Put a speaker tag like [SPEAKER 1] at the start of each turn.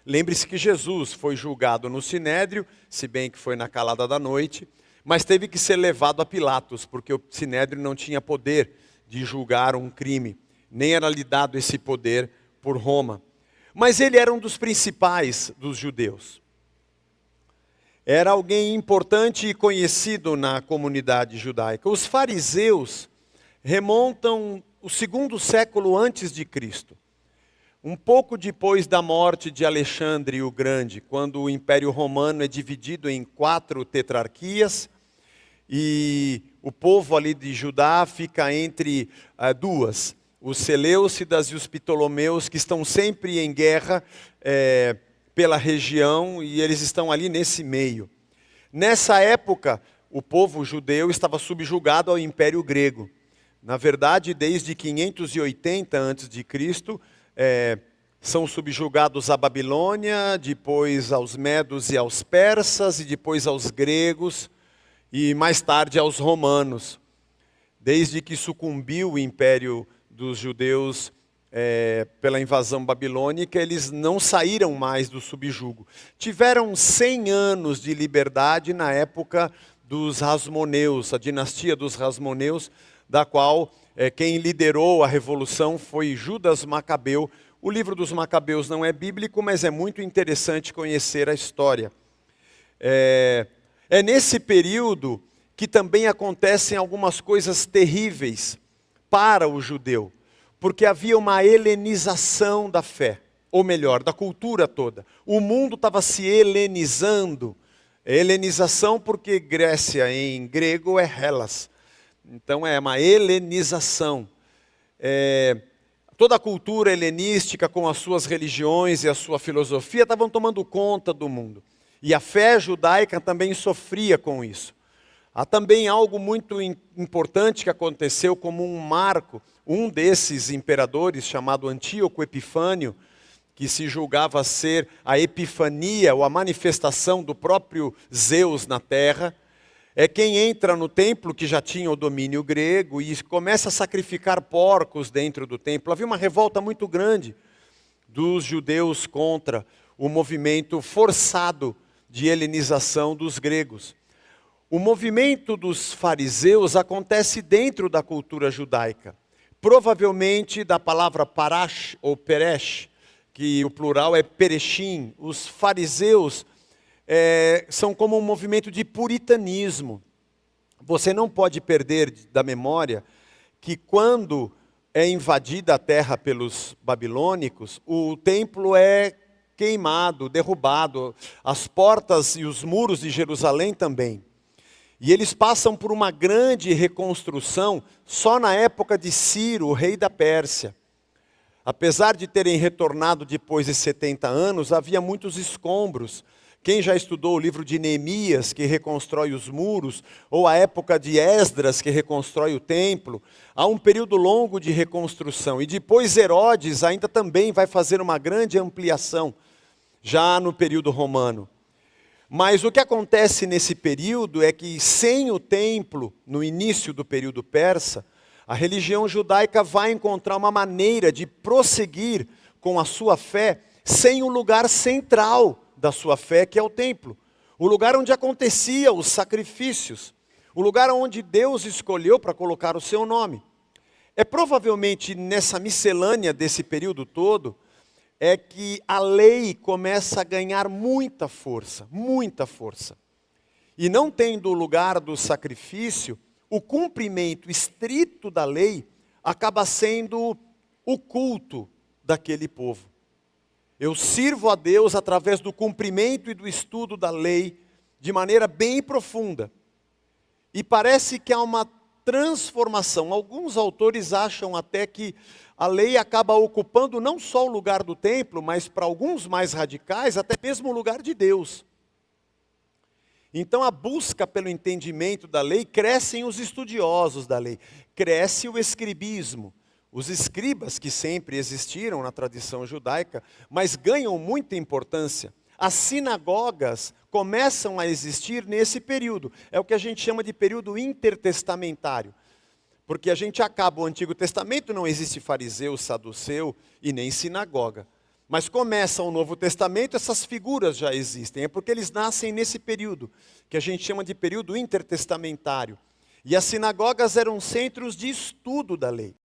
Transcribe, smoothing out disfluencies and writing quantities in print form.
[SPEAKER 1] Lembre-se que Jesus foi julgado no Sinédrio, se bem que foi na calada da noite, mas teve que ser levado a Pilatos, porque o Sinédrio não tinha poder de julgar um crime, nem era lhe dado esse poder por Roma. Mas ele era um dos principais dos judeus. Era alguém importante e conhecido na comunidade judaica. Os fariseus remontam o 2º século antes de Cristo. Um pouco depois da morte de Alexandre o Grande, quando o Império Romano é dividido em 4 tetrarquias, e o povo ali de Judá fica entre 2, os Seleucidas e os Ptolomeus, que estão sempre em guerra pela região, e eles estão ali nesse meio. Nessa época, o povo judeu estava subjugado ao Império Grego. Na verdade, desde 580 a.C., são subjugados à Babilônia, depois aos medos e aos persas, e depois aos gregos, e mais tarde aos romanos. Desde que sucumbiu o Império dos judeus pela invasão babilônica, eles não saíram mais do subjugo. Tiveram 100 anos de liberdade na época dos Hasmoneus, a dinastia dos Hasmoneus, da qual quem liderou a revolução foi Judas Macabeu. O livro dos Macabeus não é bíblico, mas é muito interessante conhecer a história. É nesse período que também acontecem algumas coisas terríveis para o judeu, porque havia uma helenização da fé, ou melhor, da cultura toda. O mundo estava se helenizando. Helenização porque Grécia em grego é Hellas. Então é uma helenização. Toda a cultura helenística com as suas religiões e a sua filosofia estavam tomando conta do mundo. E a fé judaica também sofria com isso. Há também algo muito importante que aconteceu como um marco. Um desses imperadores, chamado Antíoco Epifânio, que se julgava ser a epifania ou a manifestação do próprio Zeus na terra, é quem entra no templo, que já tinha o domínio grego, e começa a sacrificar porcos dentro do templo. Havia uma revolta muito grande dos judeus contra o movimento forçado de helenização dos gregos. O movimento dos fariseus acontece dentro da cultura judaica. Provavelmente da palavra parash ou peresh, que o plural é pereshim. Os fariseus são como um movimento de puritanismo. Você não pode perder da memória que quando é invadida a terra pelos babilônicos, o templo é queimado, derrubado, as portas e os muros de Jerusalém também. E eles passam por uma grande reconstrução só na época de Ciro, o rei da Pérsia. Apesar de terem retornado depois de 70 anos, havia muitos escombros. Quem já estudou o livro de Neemias, que reconstrói os muros, ou a época de Esdras, que reconstrói o templo, há um período longo de reconstrução. E depois Herodes ainda também vai fazer uma grande ampliação, já no período romano. Mas o que acontece nesse período é que sem o templo, no início do período persa, a religião judaica vai encontrar uma maneira de prosseguir com a sua fé sem o lugar central da sua fé, que é o templo. O lugar onde aconteciam os sacrifícios. O lugar onde Deus escolheu para colocar o seu nome. É provavelmente nessa miscelânea desse período todo, é que a lei começa a ganhar muita força, muita força. E não tendo o lugar do sacrifício, o cumprimento estrito da lei acaba sendo o culto daquele povo. Eu sirvo a Deus através do cumprimento e do estudo da lei de maneira bem profunda. E parece que há uma transformação. Alguns autores acham até que a lei acaba ocupando não só o lugar do templo, mas para alguns mais radicais, até mesmo o lugar de Deus. Então a busca pelo entendimento da lei, crescem os estudiosos da lei, cresce o escribismo. Os escribas que sempre existiram na tradição judaica, mas ganham muita importância. As sinagogas começam a existir nesse período. É o que a gente chama de período intertestamentário. Porque a gente acaba o Antigo Testamento, não existe fariseu, saduceu e nem sinagoga. Mas começa o Novo Testamento, essas figuras já existem. É porque eles nascem nesse período, que a gente chama de período intertestamentário. E as sinagogas eram centros de estudo da lei.